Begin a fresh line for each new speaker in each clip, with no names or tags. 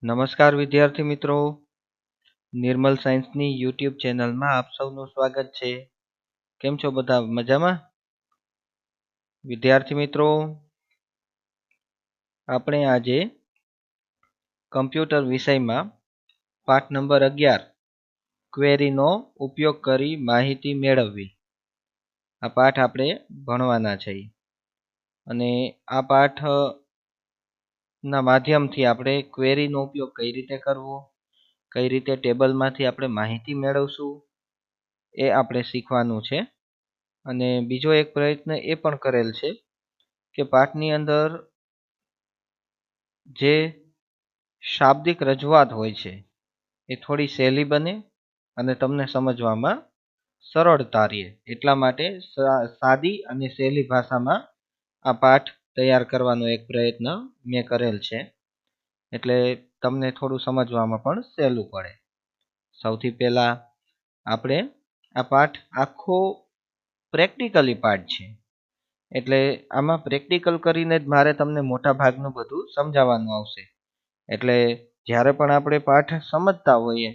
નમસ્કાર વિદ્યાર્થી મિત્રો, નિર્મલ સાયન્સની યુટ્યુબ ચેનલમાં આપ સૌનું સ્વાગત છે. કેમ છો બધા? મજામાં? વિદ્યાર્થી મિત્રો, આપણે આજે કમ્પ્યુટર વિષયમાં પાઠ નંબર 11 ક્વેરીનો ઉપયોગ કરી માહિતી મેળવવી આ પાઠ આપણે ભણવાના છે. અને આ પાઠ ના માધ્યમથી આપણે ક્વેરીનો ઉપયોગ કઈ રીતે કરવો, કઈ રીતે ટેબલમાંથી આપણે માહિતી મેળવશું એ આપણે શીખવાનું છે. અને બીજો એક પ્રયત્ન એ પણ કરેલ છે કે પાઠની અંદર જે શાબ્દિક રજૂઆત હોય છે એ થોડી સહેલી બને અને તમને સમજવામાં સરળતા રહે, એટલા માટે સાદી અને સહેલી ભાષામાં આ પાઠ તૈયાર કરવાનો એક પ્રયત્ન મેં કરેલ છે, એટલે તમને થોડું સમજવામાં પણ સહેલું પડે. સૌથી પહેલા આપણે આ પાઠ આખો પ્રેક્ટિકલી પાઠ છે, એટલે આમાં પ્રેક્ટિકલ કરીને જ મારે તમને મોટા ભાગનું બધું સમજાવવાનું આવશે. એટલે જ્યારે પણ આપણે પાઠ સમજતા હોઈએ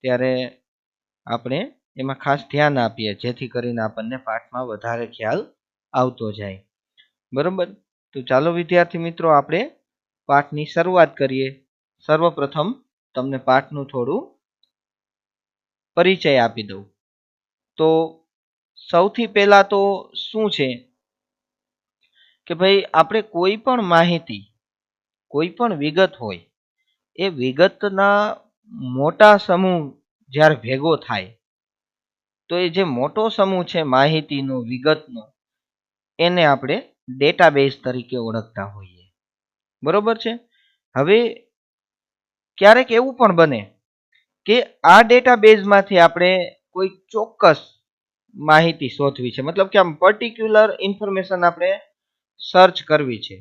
ત્યારે આપણે એમાં ખાસ ધ્યાન આપીએ, જેથી કરીને આપણને પાઠમાં વધારે ખ્યાલ આવતો જાય. બરોબર? તો ચાલો વિદ્યાર્થી મિત્રો, આપણે પાઠની શરૂઆત કરીએ. સર્વપ્રથમ તમને પાઠનું થોડું પરિચય આપી દઉં. તો સૌથી પહેલા તો શું છે કે ભાઈ, આપણે કોઈ પણ માહિતી, કોઈ પણ વિગત હોય, એ વિગતના મોટા સમૂહ જ્યારે ભેગો થાય તો એ જે મોટો સમૂહ છે માહિતીનો, વિગતનો, એને આપણે ડેટાબેઝ તરીકે ઓળખતા હોઈએ. બરોબર છે? હવે ક્યારેક એવું પણ બને કે આ ડેટાબેઝમાંથી આપણે કોઈ ચોક્કસ માહિતી શોધવી છે, મતલબ કે આમ પર્ટિક્યુલર ઇન્ફોર્મેશન આપણે સર્ચ કરવી છે.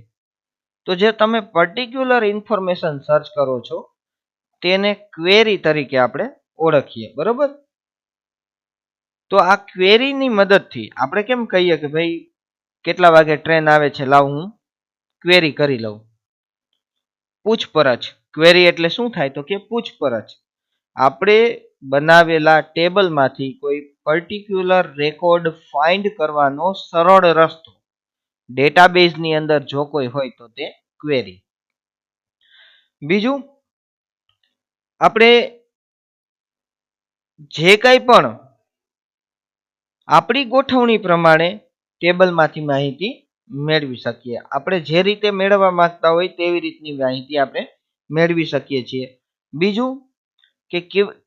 તો જે તમે પર્ટિક્યુલર ઇન્ફોર્મેશન સર્ચ કરો છો તેને ક્વેરી તરીકે આપણે ઓળખીએ. બરોબર? તો આ ક્વેરીની મદદથી આપણે કેમ કહીએ કે ભાઈ કેટલા વાગે ટ્રેન આવે છે, લાવ હું ક્વેરી કરી લઉં. પૂછપરછ. ક્વેરી એટલે શું થાય? તો કે પૂછપરછ. આપણે બનાવેલા ટેબલમાંથી કોઈ પર્ટિક્યુલર રેકોર્ડ ફાઇન્ડ કરવાનો સરળ રસ્તો ડેટાબેઝની અંદર જો કોઈ હોય તો તે ક્વેરી. બીજું, આપણે જે કંઈ પણ આપણી ગોઠવણી પ્રમાણે ટેબલમાંથી માહિતી મેળવી શકીએ. આપણે જે રીતે મેળવવા માંગતા હોય તેવી રીતની માહિતી આપણે મેળવી શકીએ છીએ. બીજું કે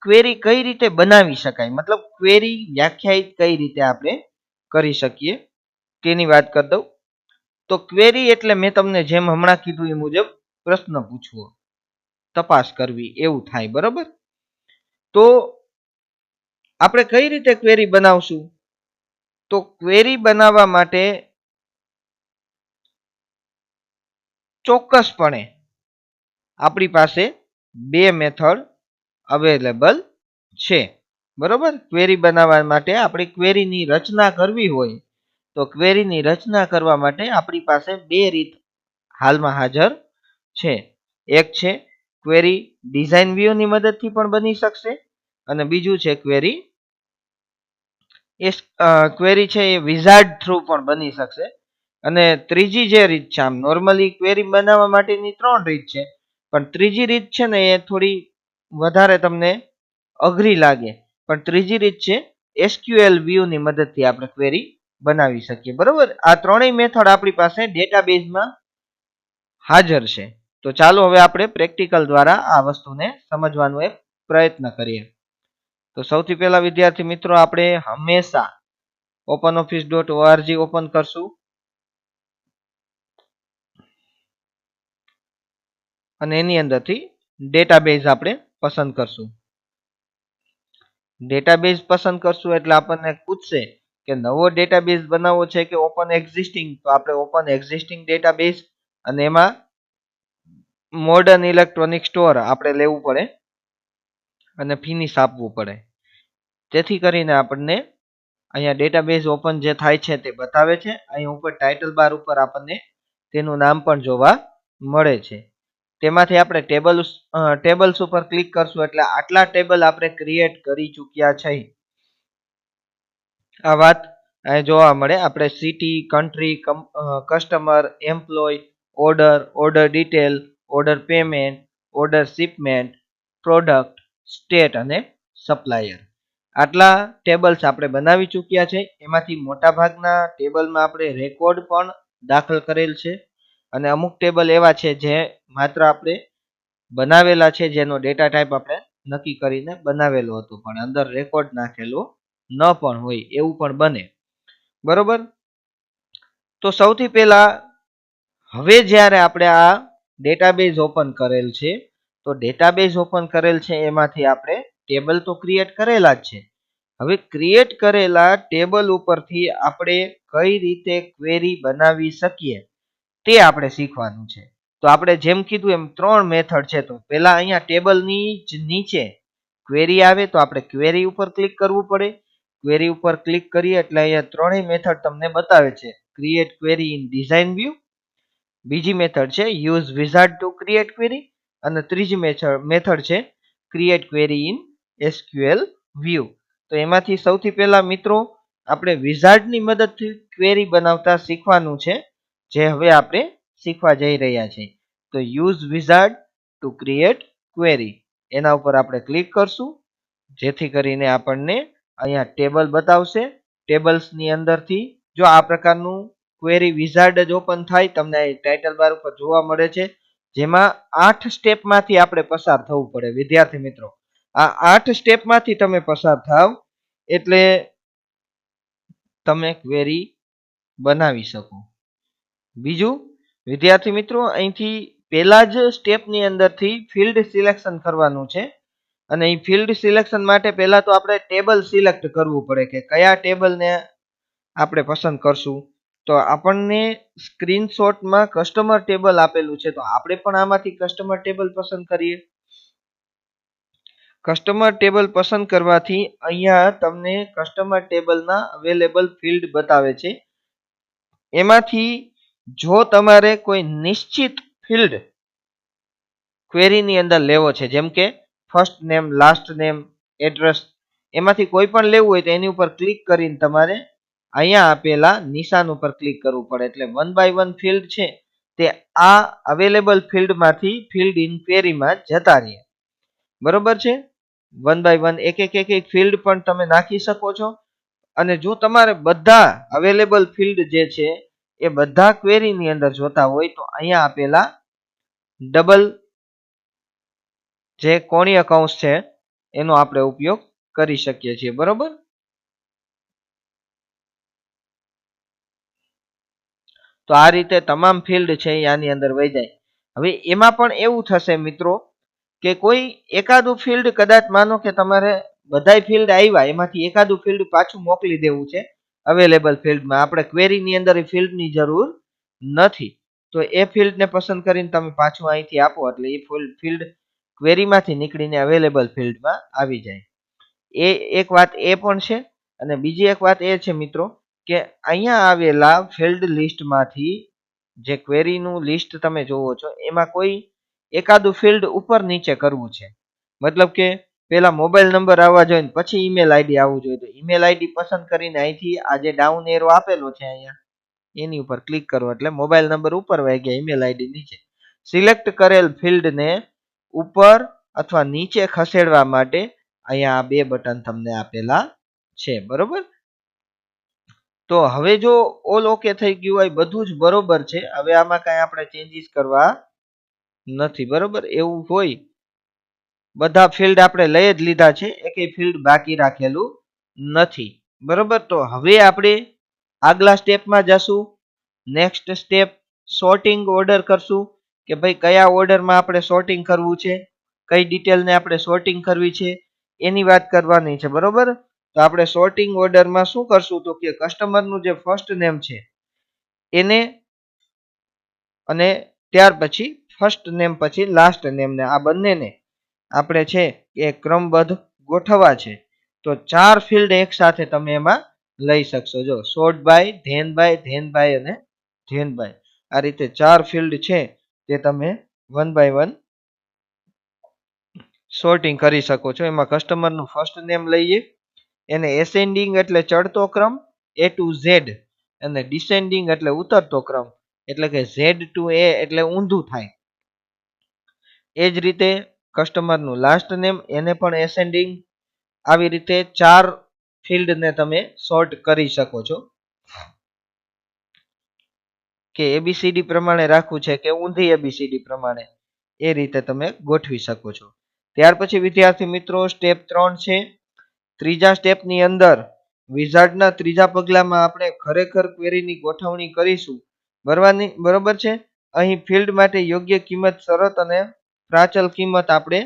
ક્વેરી કઈ રીતે બનાવી શકાય, મતલબ ક્વેરી વ્યાખ્યાયિત કઈ રીતે આપણે કરી શકીએ તેની વાત કરી દઉં. તો ક્વેરી એટલે મેં તમને જેમ હમણાં કીધું એ મુજબ પ્રશ્ન પૂછવો, તપાસ કરવી, એવું થાય. બરોબર? તો આપણે કઈ રીતે ક્વેરી બનાવશું? તો ક્વેરી બનાવવા માટે ચોક્કસપણે આપણી પાસે બે મેથડ અવેલેબલ છે. બરોબર? ક્વેરી બનાવવા માટે આપણે ક્વેરીની રચના કરવી હોય તો ક્વેરીની રચના કરવા માટે આપણી પાસે બે રીત હાલમાં હાજર છે. એક છે ક્વેરી ડિઝાઇન વ્યૂની મદદથી પણ બની શકશે, અને બીજું છે ક્વેરી છે એ વિઝાર્ડ થ્રુ પણ બની શકશે. અને ત્રીજી જે રીત છે, આમ નોર્મલી ક્વેરી બનાવવા માટેની 3 રીત છે, પણ ત્રીજી રીત છે ને એ થોડી વધારે તમને અઘરી લાગે, પણ ત્રીજી રીત છે SQL વ્યૂની મદદથી આપણે ક્વેરી બનાવી શકીએ. બરોબર? આ ત્રણેય મેથડ આપણી પાસે ડેટાબેઝમાં હાજર છે. તો ચાલો હવે આપણે પ્રેક્ટિકલ દ્વારા આ વસ્તુને સમજવાનો એક પ્રયત્ન કરીએ. તો સૌથી પહેલા વિદ્યાર્થી મિત્રો, આપણે હંમેશા openoffice.org ઓપન કરશું અને એની અંદરથી ડેટાબેઝ આપણે પસંદ કરશું. ડેટાબેઝ પસંદ કરશું એટલે આપણને પૂછશે કે નવો ડેટાબેઝ બનાવવો છે કે ઓપન એક્ઝિસ્ટિંગ. તો આપણે ઓપન એક્ઝિસ્ટિંગ ડેટાબેઝ, અને એમાં મોડર્ન ઇલેક્ટ્રોનિક સ્ટોર આપણે લેવું પડે અને ફિનિશ આપવું પડે. જેથી કરીને આપણને અહીંયા ડેટાબેઝ ઓપન જે થાય છે તે બતાવે છે. અહીં ઉપર ટાઇટલ બાર ઉપર આપણને તેનું નામ પણ જોવા મળે છે. તેમાંથી આપણે ટેબલ્સ ઉપર ક્લિક કરશું એટલે આટલા ટેબલ આપણે ક્રિએટ કરી ચૂક્યા છે. આ વાત અહીં જોવા મળે. આપણે city, country, customer, employ, order detail, order payment, order shipment, product, state અને સપ્લાયર, આટલા ટેબલ્સ આપણે બનાવી ચૂક્યા છે. એમાંથી મોટા ભાગના ટેબલમાં આપણે રેકોર્ડ પણ દાખલ કરેલ છે અને અમુક ટેબલ એવા છે જે માત્ર આપણે બનાવેલા છે, જેનો ડેટા ટાઈપ આપણે નક્કી કરીને બનાવેલો હતો પણ અંદર રેકોર્ડ નાખેલો ન પણ હોય, એવું પણ બને. બરોબર. તો સૌથી પહેલા હવે જ્યારે આપણે આ ડેટાબેઝ ઓપન કરેલ છે, તો ડેટાબેઝ ઓપન કરેલ છે એમાંથી આપણે ટેબલ તો ક્રિએટ કરેલા જ છે. હવે ક્રિએટ કરેલા ટેબલ ઉપરથી આપણે કઈ રીતે ક્વેરી બનાવી શકીએ તે આપણે શીખવાનું છે. તો આપણે જેમ કીધું એમ 3 મેથડ છે. તો પહેલા અહીંયા ટેબલની જ નીચે ક્વેરી આવે તો આપણે ક્વેરી ઉપર ક્લિક કરવું પડે. ક્વેરી ઉપર ક્લિક કરીએ એટલે અહીંયા ત્રણેય મેથડ તમને બતાવે છે. Create query in design view, બીજી મેથડ છે use wizard to create query અને ત્રીજી મેથડ છે create query in SQL view. તો એમાંથી સૌથી પહેલા મિત્રો આપણે વિઝાર્ડની મદદથી ક્વેરી બનાવતા શીખવાનું છે, જે હવે આપણે શીખવા જઈ રહ્યા છીએ. તો use wizard to create query, એના ઉપર આપણે ક્લિક કરશું જેથી કરીને આપણને અહીંયા ટેબલ બતાવશે. ટેબલ્સની અંદરથી જો આ પ્રકારનું ક્વેરી વિઝાર્ડ જ ઓપન થાય, તમને ટાઇટલ બાર ઉપર જોવા મળે છે, જેમાં 8 સ્ટેપમાંથી આપણે પસાર થવું પડે. વિદ્યાર્થી મિત્રો, આ 8 સ્ટેપમાંથી તમે પસાર થાવ એટલે તમે ક્વેરી બનાવી શકો. બીજું વિદ્યાર્થી મિત્રો, અહીંથી પહેલા જ સ્ટેપની અંદરથી ફિલ્ડ સિલેક્શન કરવાનું છે અને એ ફિલ્ડ સિલેક્શન માટે પહેલા તો આપણે ટેબલ સિલેક્ટ કરવું પડે કે કયા ટેબલને આપણે પસંદ કરશું. તો આપણને સ્ક્રીનશોટમાં કસ્ટમર ટેબલ આપેલું છે, તો આપણે પણ આમાંથી કસ્ટમર ટેબલ પસંદ કરીએ. કસ્ટમર ટેબલ પસંદ કરવાથી અહીંયા તમને કસ્ટમર ટેબલના અવેલેબલ ફિલ્ડ બતાવે છે. એમાંથી જો તમારે કોઈ નિશ્ચિત ફિલ્ડ ક્વેરીની અંદર લેવો છે, જેમ કે first name, last name, address, એમાંથી કોઈ પણ લેવું હોય તો એની ઉપર ક્લિક કરીને તમારે અહીંયા આપેલા નિશાન ઉપર ક્લિક કરવું પડે. એટલે 1 by 1 ફિલ્ડ છે તે આ અવેલેબલ ફિલ્ડમાંથી ફિલ્ડ ઇન ક્વેરીમાં જતા રહે. બરોબર છે. 1 by 1 એક એક ફિલ્ડ પણ તમે નાખી શકો છો. અને જો તમારે બધા અવેલેબલ ફિલ્ડ જે છે એ બધા ક્વેરીની અંદર જોતા હોય તો અહીંયા આપેલા ડબલ જે કોણીય કૌંસ છે એનો આપણે ઉપયોગ કરી શકીએ છીએ. બરોબર. તો આ રીતે તમામ ફિલ્ડ છે એ આની અંદર વહી જાય. હવે એમાં પણ એવું થશે મિત્રો કે કોઈ એકાદું ફિલ્ડ કદાચ માનો કે તમારે બધાય ફિલ્ડ આવ્યા, એમાંથી એકાદું ફિલ્ડ પાછું મોકલી દેવું છે અવેલેબલ ફિલ્ડમાં. આપણે ક્વેરીની અંદર એ ફિલ્ડની જરૂર નથી, તો એ ફિલ્ડને પસંદ કરીને તમે પાછું અહીંથી આપો એટલે એ ફિલ્ડ ક્વેરીમાંથી નીકળીને અવેલેબલ ફિલ્ડમાં આવી જાય. એ એક વાત એ પણ છે. અને બીજી એક વાત એ છે મિત્રો કે અહીંયા આવેલા ફિલ્ડ લિસ્ટમાંથી જે ક્વેરીનું લિસ્ટ તમે જોવો છો એમાં કોઈ એકાદું ફિલ્ડ ઉપર નીચે કરવું છે. મતલબ કે પેલા મોબાઈલ નંબર આવવા જોઈએ ને પછી ઈમેલ આઈડી આવવું જોઈએ. તો ઈમેલ આઈડી પસંદ કરીને અહીંથી આ જે ડાઉન એરો આપેલો છે અહીંયા એની ઉપર ક્લિક કરો એટલે મોબાઈલ નંબર ઉપર વહી ગયા, ઈમેલ આઈડી નીચે. સિલેક્ટ કરેલ ફિલ્ડને ઉપર અથવા નીચે ખસેડવા માટે અહીંયા આ બે બટન તમને આપેલા છે. બરોબર. તો હવે જો ઓલ ઓકે થઈ ગયું હોય, બધું જ બરોબર છે, હવે આમાં કઈ આપણે ચેન્જીસ કરવા નથી. બરોબર. એવું હોય બધા ફિલ્ડ આપણે લઈ જ લીધા છે, એકેય ફિલ્ડ બાકી રાખેલું નથી. બરોબર. તો હવે આપણે આગલા સ્ટેપમાં જશું. નેક્સ્ટ સ્ટેપ સોર્ટિંગ ઓર્ડર કરશું કે ભાઈ કયા ઓર્ડરમાં આપણે સોર્ટિંગ કરવું છે, કઈ ડિટેલને આપણે સોર્ટિંગ કરવી છે એની વાત કરવાની છે. બરોબર. તો આપણે સોર્ટિંગ ઓર્ડરમાં શું કરશું તો કે કસ્ટમરનું જે ફર્સ્ટ નેમ છે એને અને ત્યાર પછી ફર્સ્ટ નેમ પછી લાસ્ટ નેમને આ બંનેને આપણે છે એ ક્રમબદ્ધ ગોઠવવા છે. તો 4 ફિલ્ડ એક સાથે તમે એમાં લઈ શકશો. જો સોર્ટ બાય, ધેનબાય, ધેનબાય અને ધેનબાય, આ રીતે 4 ફિલ્ડ છે તે તમે વન બાય વન સોર્ટિંગ કરી શકો છો. એમાં કસ્ટમરનું ફર્સ્ટ નેમ લઈએ, એને એસેન્ડિંગ એટલે ચડતો ક્રમ, એ ટુ ઝેડ, અને ડિસેન્ડિંગ એટલે ઉતરતો ક્રમ, એટલે કે ઝેડ ટુ એ એટલે ઊંધું થાય. એ જ રીતે કસ્ટમરનું લાસ્ટ નેમ, એને પણ એસેન્ડિંગ. આવી રીતે 4 ફિલ્ડને તમે સોર્ટ કરી શકો છો. કે એબીસીડી પ્રમાણે રાખવું છે કે ઊંધી એબીસીડી પ્રમાણે, એ રીતે તમે ગોઠવી શકો છો. ત્યાર પછી વિદ્યાર્થી મિત્રો સ્ટેપ 3 છે. ત્રીજા સ્ટેપની અંદર વિઝાર્ડના ત્રીજા પગલામાં આપણે ખરેખર ક્વેરીની ગોઠવણી કરીશું. બરોબર છે. અહીં ફિલ્ડ માટે યોગ્ય કિંમત શરત અને પ્રાચલ કિંમત આપણે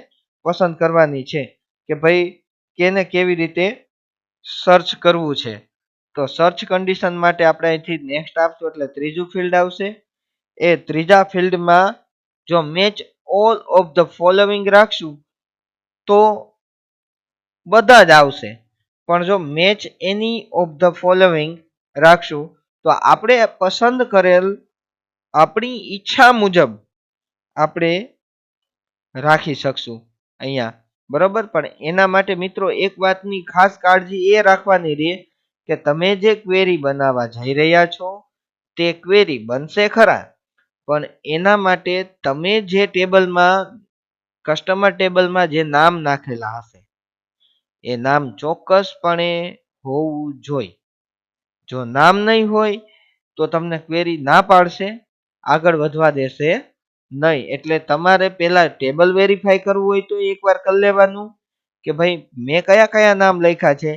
પસંદ કરવાની છે કે ભાઈ કેને કેવી રીતે સર્ચ કરવું છે. તો સર્ચ કન્ડિશન માટે આપણે અહીંથી નેક્સ્ટ આપશું એટલે ત્રીજું ફિલ્ડ આવશે. એ ત્રીજા ફિલ્ડમાં જો match all of the following રાખશું તો બધા જ આવશે. પણ જો match any of the following રાખશું તો આપણે પસંદ કરેલ આપણી ઈચ્છા મુજબ આપણે રાખી શકશું અહીંયા. બરોબર. પણ એના માટે મિત્રો એક વાતની ખાસ કાળજી એ રાખવાની રહે કે તમે જે ક્વેરી બનાવવા જઈ રહ્યા છો તે ક્વેરી બનશે ખરા, પણ એના માટે તમે જે ટેબલમાં કસ્ટમર ટેબલમાં જે નામ નાખેલા હશે એ નામ ચોક્કસપણે હોવું જોઈએ. જો નામ નહીં હોય તો તમને ક્વેરી ના પાડશે, આગળ વધવા દેશે નહીં. એટલે તમારે પહેલા ટેબલ વેરીફાઈ કરવું હોય તો એકવાર કરી લેવાનું કે ભાઈ મેં કયા કયા નામ લખ્યા છે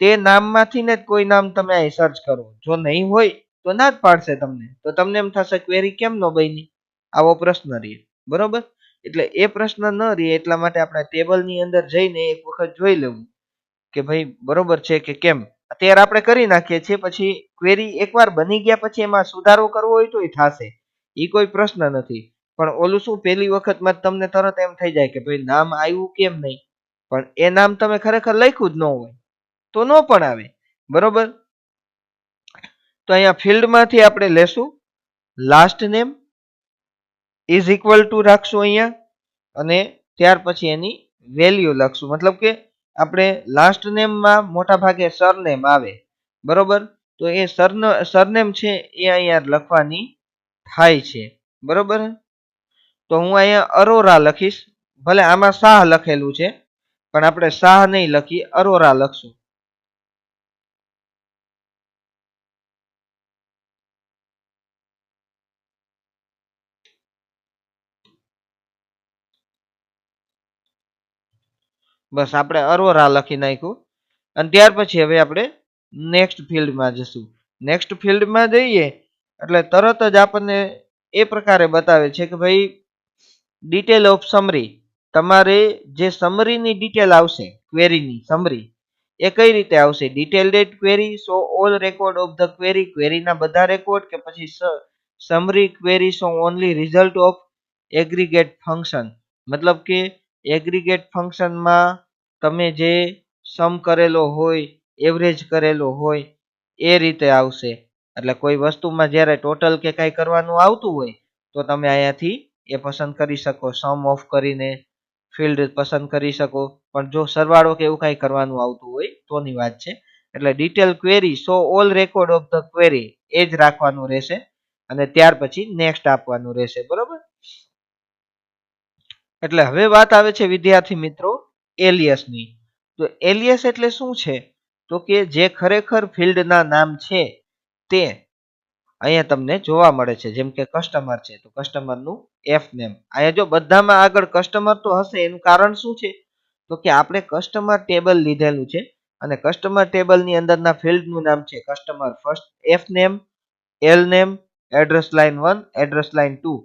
તે નામમાંથી ને જ કોઈ નામ તમે અહીં સર્ચ કરો. જો નહીં હોય તો ના જ પાડશે તમને. તો તમને એમ થશે ક્વેરી કેમ ન બની, આવો પ્રશ્ન રહે. બરોબર. એટલે એ પ્રશ્ન ન રહે એટલા માટે આપણે ટેબલની અંદર જઈને એક વખત જોઈ લેવું કે ભાઈ બરોબર છે કે કેમ. અત્યારે આપણે કરી નાખીએ છીએ, પછી ક્વેરી એકવાર બની ગયા પછી એમાં સુધારો કરવો હોય તો થશે, એ કોઈ પ્રશ્ન નથી. પણ ઓલું શું પહેલી વખતમાં તમને તરત એમ થઈ જાય કે ભાઈ નામ આવ્યું કેમ નહીં, પણ એ નામ તમે ખરેખર લખ્યું જ ન હોય તો ન પણ આવે. બરોબર. તો અહીંયા ફિલ્ડમાંથી આપણે લેશું last name is equal to રાખશું અહીંયા, અને ત્યાર પછી એની વેલ્યુ લખશું. મતલબ કે આપણે લાસ્ટ નેમમાં મોટા ભાગે સરનેમ આવે. બરોબર. તો એ સરનેમ છે એ અહીંયા લખવાની થાય છે. બરોબર. તો હું અહીંયા અરોરા લખીશ. ભલે આમાં શાહ લખેલું છે પણ આપણે શાહ નહીં લખી, અરોરા લખશું. બસ આપણે અરોરા લખી નાખ્યું. અને ત્યાર પછી હવે આપણે નેક્સ્ટ ફિલ્ડમાં જશું. નેક્સ્ટ ફિલ્ડમાં જઈએ એટલે તરત જ આપણને એ પ્રકારે બતાવે છે કે ભાઈ ડિટેલ ઓફ સમરી, તમારે જે સમરીની ડિટેલ આવશે ક્વેરીની સમરી એ કઈ રીતે આવશે. Detailed query so all record of the query, ક્વેરીના બધા રેકોર્ડ, કે પછી summary query so only result of aggregate function. મતલબ કે એગ્રીગેટ ફંક્શનમાં તમે જે સમ કરેલો હોય, એવરેજ કરેલો હોય એ રીતે આવશે. એટલે કોઈ વસ્તુમાં જ્યારે ટોટલ કે કાંઈ કરવાનું આવતું હોય તો તમે અહીંયાથી એ પસંદ કરી શકો, સમ ઓફ કરીને ફિલ્ડ પસંદ કરી શકો. પણ જો સરવાળો કે એવું કાંઈ કરવાનું આવતું હોય તોની વાત છે. એટલે detail query so all record of the query એ જ રાખવાનું રહેશે, અને ત્યાર પછી નેક્સ્ટ આપવાનું રહેશે. બરોબર. એટલે હવે વાત આવે છે વિદ્યાર્થી મિત્રો એલિયસની. તો એલિયસ એટલે શું છે તો કે જે ખરેખર ફિલ્ડના નામ છે તે અહીંયા તમને જોવા મળે છે. જેમ કે કસ્ટમર છે તો કસ્ટમરનું એફ નેમ. અહીંયા જો બધામાં આગળ કસ્ટમર તો હશે, એનું કારણ શું છે તો કે આપણે કસ્ટમર ટેબલ લીધેલું છે અને કસ્ટમર ટેબલની અંદરના ફિલ્ડનું નામ છે customer first, F name, L name, address line 1, address line 2,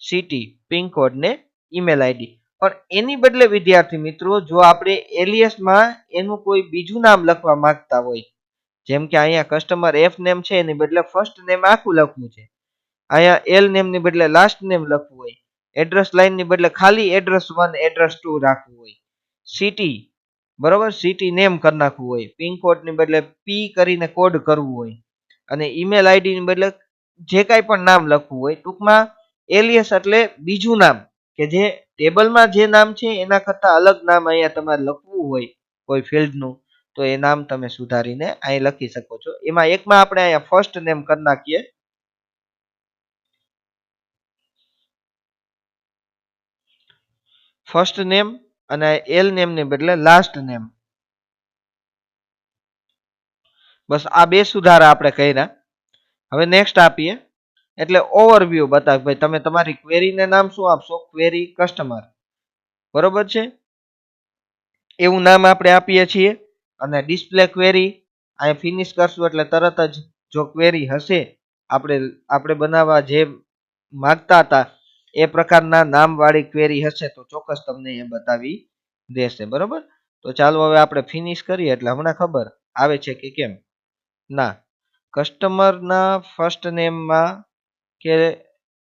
city, pin code ને ઈમેલ આઈડી. પણ એની બદલે વિદ્યાર્થી મિત્રો જો આપણે એલિયસમાં એનું કોઈ બીજું નામ લખવા માંગતા હોય, જેમ કે અહીંયા કસ્ટમર એફ નેમ છે એની બદલે ફર્સ્ટ નેમ આખું લખવું છે, અહીંયા એલ નેમ ની બદલે લાસ્ટ નેમ લખવું હોય, એડ્રેસ લાઇન ની બદલે ખાલી એડ્રેસ 1 એડ્રેસ 2 રાખવું હોય, સિટી બરોબર સિટી નેમ કરી નાખવું હોય, પિનકોડ ની બદલે પી કરીને કોડ કરવું હોય, અને ઈમેલ આઈડી ની બદલે જે કાંઈ પણ નામ લખવું હોય. ટૂંકમાં એલિયસ એટલે બીજું નામ કે જે ટેબલમાં જે નામ છે એના કરતા અલગ નામ અહીંયા તમારે લખવું હોય કોઈ ફિલ્ડનું, તો એ નામ તમે સુધારીને અહીં લખી શકો છો. એમાં એકમાં આપણે અહીંયા ફર્સ્ટ નેમ કરી નાખીએ. ફર્સ્ટ નેમ અને એલ નેમ ને બદલે લાસ્ટ નેમ. બસ આ બે સુધારા આપણે કર્યા. હવે નેક્સ્ટ આપીએ એટલે ઓવરવ્યુ બતાવે ભાઈ તમે તમારી ક્વેરીને નામ શું આપશો? Query customer. બરોબર છે, એવું નામ આપણે આપીએ છીએ. અને ડિસ્પ્લે ક્વેરી અહીં ફિનિશ કરશું એટલે તરત જ જો ક્વેરી હશે આપણે બનાવવા જે માંગતા હતા એ પ્રકારના નામવાળી ક્વેરી હશે તો ચોક્કસ તમને એ બતાવી દેશે. બરોબર, તો ચાલો હવે આપણે ફિનિશ કરીએ એટલે હમણાં ખબર આવે છે કે કેમ. ના, કસ્ટમરના ફર્સ્ટ નેમમાં કે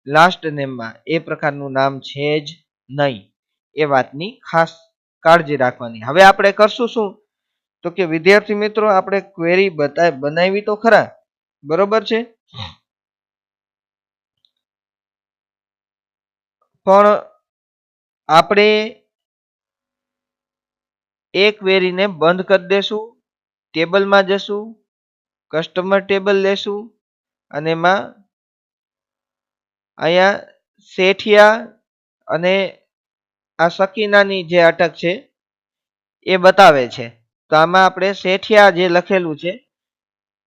લાસ્ટ નેમમાં એ પ્રકારનું નામ છે જ નહીં. એ વાતની ખાસ કાળજી રાખવાની. હવે આપણે કરશું શું? તો કે વિદ્યાર્થી મિત્રો આપણે ક્વેરી બનાવી તો ખરા, બરોબર છે, પણ આપણે એ ક્વેરીને બંધ કરી દેશું, ટેબલમાં જશું, કસ્ટમર ટેબલ લેશું અને એમાં અહીંયા શેઠિયા અને આ સકીનાની જે અટક છે એ બતાવે છે. તો આમાં આપણે શેઠિયા જે લખેલું છે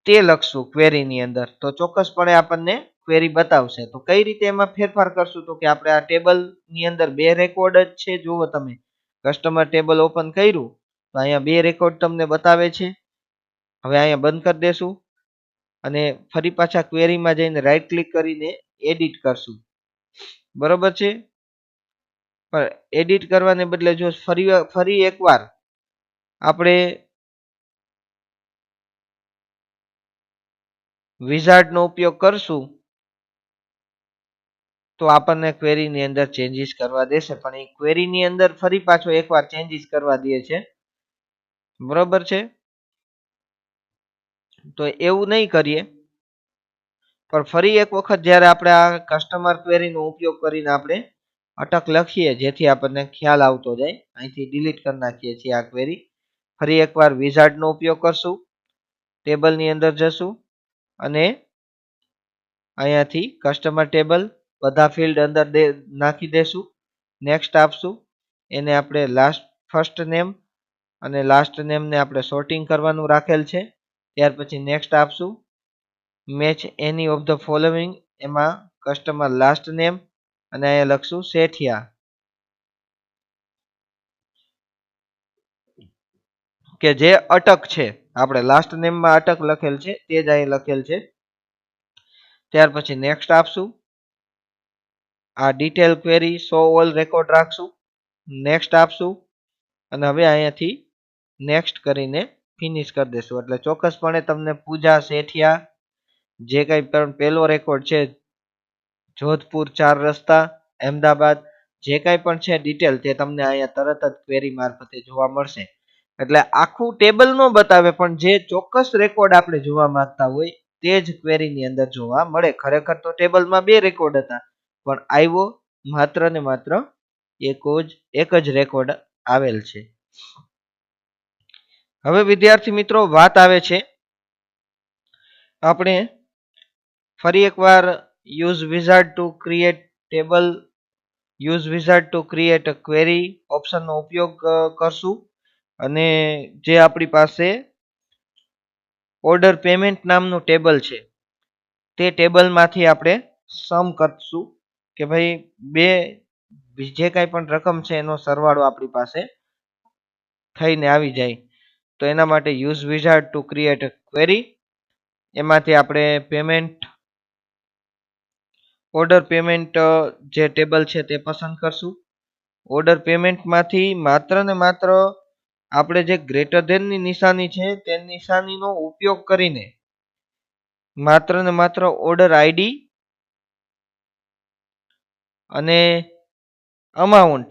તે લખશું ક્વેરીની અંદર, તો ચોક્કસપણે આપણને ક્વેરી બતાવશે. તો કઈ રીતે એમાં ફેરફાર કરશું? તો કે આપણે આ ટેબલની અંદર બે રેકોર્ડ જ છે. જુઓ તમે કસ્ટમર ટેબલ ઓપન કર્યું તો અહીંયા બે રેકોર્ડ તમને બતાવે છે. હવે અહીંયા બંધ કરી દેશું અને ફરી પાછા ક્વેરીમાં જઈને રાઈટ ક્લિક કરીને એડિટ કરશું. બરોબર છે, પણ એડિટ કરવાને બદલે જો ફરી એકવાર આપણે વિઝાર્ડનો ઉપયોગ કરશું તો આપણને ક્વેરીની અંદર ચેન્જીસ કરવા દેશે, પણ એ ક્વેરીની અંદર ફરી પાછો એકવાર ચેન્જીસ કરવા દે છે. બરોબર છે, તો એવું નહીં કરીએ, પણ ફરી એક વખત જ્યારે આપણે આ કસ્ટમર ક્વેરીનો ઉપયોગ કરીને આપણે અટક લખીએ જેથી આપણને ખ્યાલ આવતો જાય. અહીંથી ડિલીટ કરી નાખીએ છીએ આ ક્વેરી. ફરી એકવાર વિઝાર્ડનો ઉપયોગ કરશું, ટેબલની અંદર જશું અને અહીંયાથી કસ્ટમર ટેબલ બધા ફિલ્ડ અંદર નાખી દેશું. નેક્સ્ટ આપશું, એને આપણે ફર્સ્ટ નેમ અને લાસ્ટ નેમને આપણે સોર્ટિંગ કરવાનું રાખેલ છે. ત્યાર પછી નેક્સ્ટ આપશું, match any of the following, એમાં કસ્ટમર લાસ્ટ નેમ અને અહીંયા લખશું શેઠિયા, કે જે અટક છે. આપણે લાસ્ટ નેમમાં અટક લખેલ છે તે જ અહીં લખેલ છે. ત્યાર પછી નેક્સ્ટ આપશું, આ detail query so all record રાખશું. નેક્સ્ટ આપશું અને હવે અહીંયાથી નેક્સ્ટ કરીને ફિનિશ કરી દેશું એટલે ચોક્કસપણે તમને પૂજા શેઠિયા જે કંઈ પણ પહેલો રેકોર્ડ છે જોધપુર 4 રસ્તા અહેમદાબાદ જે કંઈ પણ છે ડિટેલ તે તમને અહીંયા તરત જ ક્વેરી મારફતે જોવા મળશે. એટલે આખું ટેબલ નો બતાવે પણ જે ચોક્કસ રેકોર્ડ આપણે જોવા માંગતા હોય તે જ ક્વેરીની અંદર જોવા મળે. ખરેખર તો ટેબલમાં બે રેકોર્ડ હતા પણ આવ્યો માત્ર ને માત્ર એક જ રેકોર્ડ આવેલ છે. હવે વિદ્યાર્થી મિત્રો વાત આવે છે આપણે ફરી એકવાર use wizard to create table, use wizard to create a query ઓપ્શનનો ઉપયોગ કરશું અને જે આપણી પાસે ઓર્ડર પેમેન્ટ નામનું ટેબલ છે તે ટેબલમાંથી આપણે સમ કરશું કે ભાઈ બે જે કાંઈ પણ રકમ છે એનો સરવાળો આપણી પાસે થઈને આવી જાય. તો એના માટે use wizard to create a query, એમાંથી આપણે પેમેન્ટ ઓર્ડર પેમેન્ટ જે ટેબલ છે તે પસંદ કરશું. ઓર્ડર પેમેન્ટમાંથી માત્ર ને માત્ર આપણે જે ગ્રેટર ધેનની નિશાની છે તે નિશાનીનો ઉપયોગ કરીને માત્ર ને માત્ર ઓર્ડર આઈડી અને અમાઉન્ટ,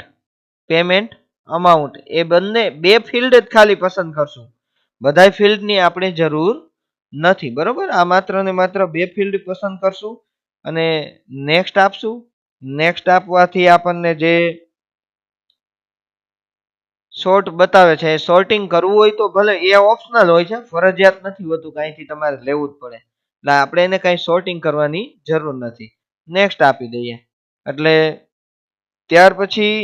પેમેન્ટ અમાઉન્ટ એ બંને બે ફિલ્ડ જ ખાલી પસંદ કરશું. બધા ફિલ્ડની આપણે જરૂર નથી. બરોબર, આ માત્ર ને માત્ર બે ફિલ્ડ પસંદ કરશું અને નેક્સ્ટ આપશું. નેક્સ્ટ આપવાથી આપણને જે શોર્ટ બતાવે છે એ શોર્ટિંગ કરવું હોય તો ભલે એ ઓપ્શનલ હોય છે, ફરજિયાત નથી હોતું કે અહીંથી તમારે લેવું જ પડે. એટલે આપણે એને કઈ શોર્ટિંગ કરવાની જરૂર નથી. નેક્સ્ટ આપી દઈએ. એટલે ત્યાર પછી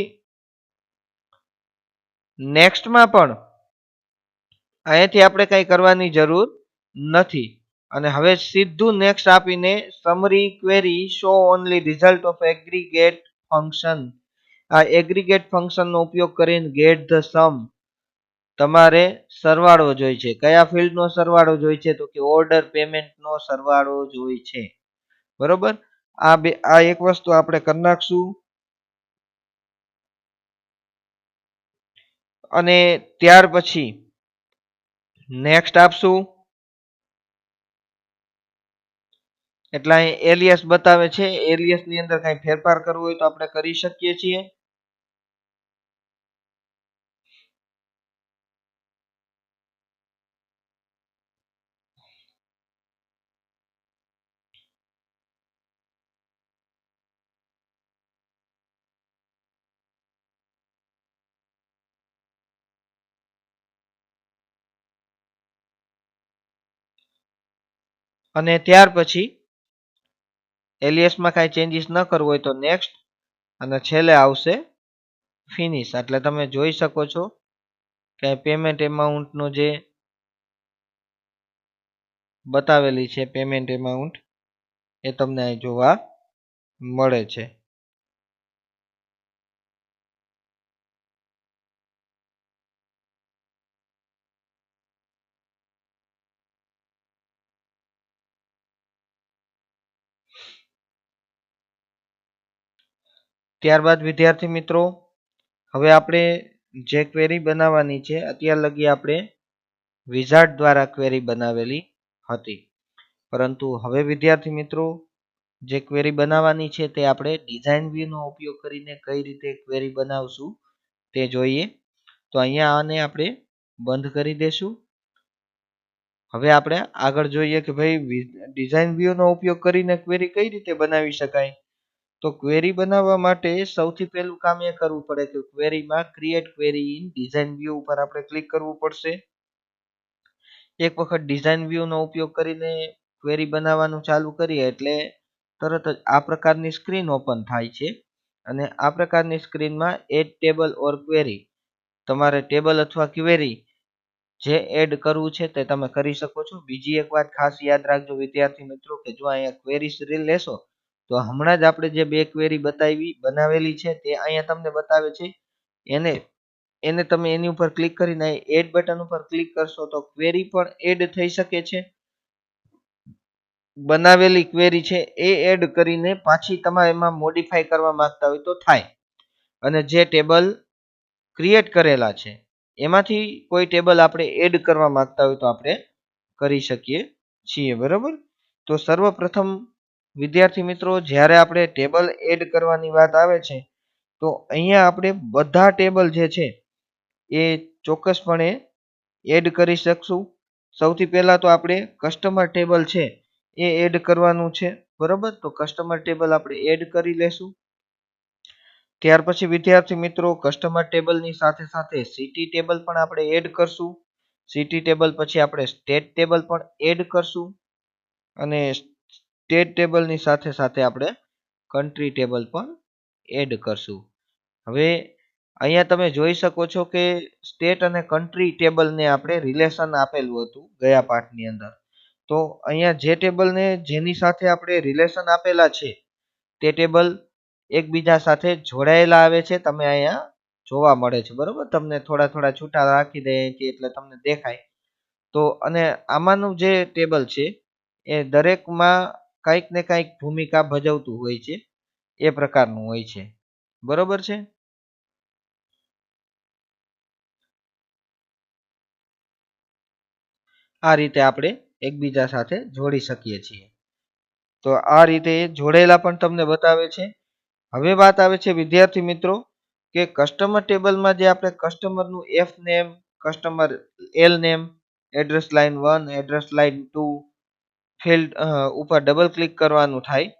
નેક્સ્ટમાં પણ અહીંયાથી આપણે કઈ કરવાની જરૂર નથી. અને હવે સીધું નેક્સ્ટ આપીને summary query show only result of aggregate function. આ એગ્રીગેટ ફંક્શનનો ઉપયોગ કરીને ગેટ ધ સમ તમારે સરવાળો જોઈ છે. કયા ફિલ્ડનો સરવાળો જોઈ છે? તો કે ઓર્ડર પેમેન્ટનો સરવાળો જોઈ છે. બરોબર? આ એક વસ્તુ આપણે કરી નાખશું. અને ત્યાર પછી નેક્સ્ટ આપશું. એટલે અહીં એલિયસ બતાવે છે. એલિયસ ની અંદર કઈ ફેરફાર કરવો હોય તો આપણે કરી શકીએ છીએ. અને ત્યાર પછી એલિયસમાં કાંઈ ચેન્જીસ ન કરવું હોય તો નેક્સ્ટ, અને છેલ્લે આવશે ફિનિશ. એટલે તમે જોઈ શકો છો કે પેમેન્ટ એમાઉન્ટનો જે બતાવેલી છે પેમેન્ટ એમાઉન્ટ એ તમને અહીં જોવા મળે છે. ત્યારબાદ વિદ્યાર્થી મિત્રો, હવે આપણે જે ક્વેરી બનાવવાની છે, અત્યાર લગી આપણે વિઝાર્ડ દ્વારા ક્વેરી બનાવેલી હતી. પરંતુ હવે વિદ્યાર્થી મિત્રો, જે ક્વેરી બનાવવાની છે તે આપણે ડિઝાઇન વ્યૂ નો ઉપયોગ કરીને કઈ રીતે ક્વેરી બનાવશું તે જોઈએ. તો અહીંયા આને આપણે બંધ કરી દેશું. હવે આપણે આગળ જોઈએ કે ભાઈ ડિઝાઇન વ્યૂ નો ઉપયોગ કરીને ક્વેરી કઈ રીતે બનાવી શકાય. તો ક્વેરી બનાવવા માટે સૌથી પહેલું કામ એ કરવું પડે કે ક્વેરીમાં create query in design view ઉપર આપણે ક્લિક કરવું પડશે. એક વખત ડિઝાઇન વ્યૂ નો ઉપયોગ કરીને ક્વેરી બનાવવાનું ચાલુ કરીએ એટલે તરત જ આ પ્રકારની સ્ક્રીન ઓપન થાય છે. અને આ પ્રકારની સ્ક્રીનમાં એડ ટેબલ ઓર ક્વેરી, તમારે ટેબલ અથવા ક્વેરી જે એડ કરવું છે તે તમે કરી શકો છો. બીજી એક વાત ખાસ યાદ રાખજો વિદ્યાર્થી મિત્રો, કે જો અહીંયા ક્વેરીઝ લેશો તો હમણાં જ આપણે જે બે ક્વેરી બનાવેલી છે તે અહીંયા તમને બતાવે છે. એને તમે એની ઉપર ક્લિક કરીને એડ બટન ઉપર ક્લિક કરશો તો ક્વેરી પણ એડ થઈ શકે છે. બનાવેલી ક્વેરી છે એ એડ કરીને પાછી તમે એમાં મોડિફાઈ કરવા માંગતા હોય તો થાય. અને જે ટેબલ ક્રિએટ કરેલા છે એમાંથી કોઈ ટેબલ આપણે એડ કરવા માંગતા હોય તો આપણે કરી શકીએ છીએ. બરોબર? તો સર્વપ્રથમ વિદ્યાર્થી મિત્રો, જ્યારે આપણે ટેબલ એડ કરવાની વાત આવે છે તો અહીંયા આપણે બધા ટેબલ જે છે એ ચોક્કસપણે એડ કરી શકશું. સૌથી પહેલા તો આપણે કસ્ટમર ટેબલ છે એ એડ કરવાનું છે. બરોબર? તો કસ્ટમર ટેબલ આપણે એડ કરી લેશું. ત્યાર પછી વિદ્યાર્થી મિત્રો, કસ્ટમર ટેબલની સાથે સાથે સિટી ટેબલ પણ આપણે એડ કરશું. સિટી ટેબલ પછી આપણે સ્ટેટ ટેબલ પણ એડ કરશું. અને સ્ટેટ ટેબલની સાથે સાથે આપણે કન્ટ્રી ટેબલ પણ એડ કરશું. હવે અહીંયા તમે જોઈ શકો છો કે સ્ટેટ અને કન્ટ્રી ટેબલને આપણે રિલેશન આપેલું હતું ગયા પાઠની અંદર. તો અહીંયા જે ટેબલને જેની સાથે આપણે રિલેશન આપેલા છે તે ટેબલ એકબીજા સાથે જોડાયેલા આવે છે. તમે અહીંયા જોવા મળે છે. બરોબર? તમને થોડા થોડા છૂટા રાખી દઈએ છીએ એટલે તમને દેખાય. તો અને આમાંનું જે ટેબલ છે એ દરેકમાં કંઈક ને કંઈક ભૂમિકા ભજવતું હોય છે. એ પ્રકારનું હોય છે. બરોબર છે? આ રીતે આપણે એકબીજા સાથે જોડી શકીએ છીએ. તો આ રીતે જોડેલા પણ તમને બતાવે છે. હવે વાત આવે છે વિદ્યાર્થી મિત્રો કે કસ્ટમર ટેબલમાં જે આપણે કસ્ટમરનું F name, customer L name, address line 1, address line 2 field ઉપર ડબલ ક્લિક કરવાનું થાય.